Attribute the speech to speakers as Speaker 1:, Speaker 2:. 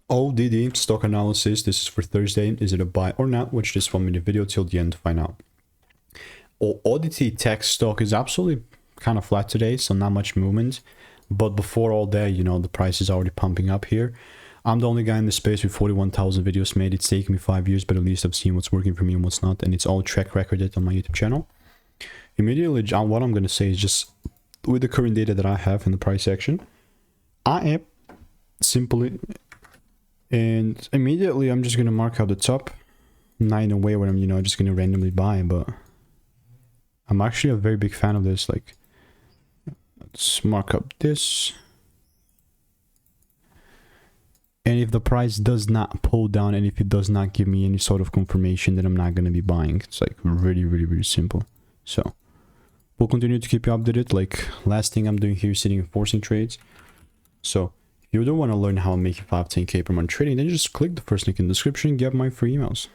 Speaker 1: Oddity stock analysis. This is for Thursday. Is it a buy or not? Watch this 1 minute video till the end to find out. Oddity Tech stock is absolutely kind of flat today, so not much movement. But before all that, you know, the price is already pumping up here. I'm the only guy in the space with 41,000 videos made. It's taken me 5 years, but at least I've seen what's working for me and what's not, and it's all track recorded on my YouTube channel. Immediately, what I'm going to say is just with the current data that I have in the price action, I am simply, and immediately I'm just going to mark out the top. Not in a way where I'm, you know, just going to randomly buy, but I'm actually a very big fan of this. Like, let's mark up this. And if the price does not pull down and if it does not give me any sort of confirmation, then I'm not going to be buying. It's like really simple. So we'll continue to keep you updated. Like, last thing I'm doing here is sitting and forcing trades. So if you don't want to learn how to make 5-10K per month trading, then just click the first link in the description and get my free emails.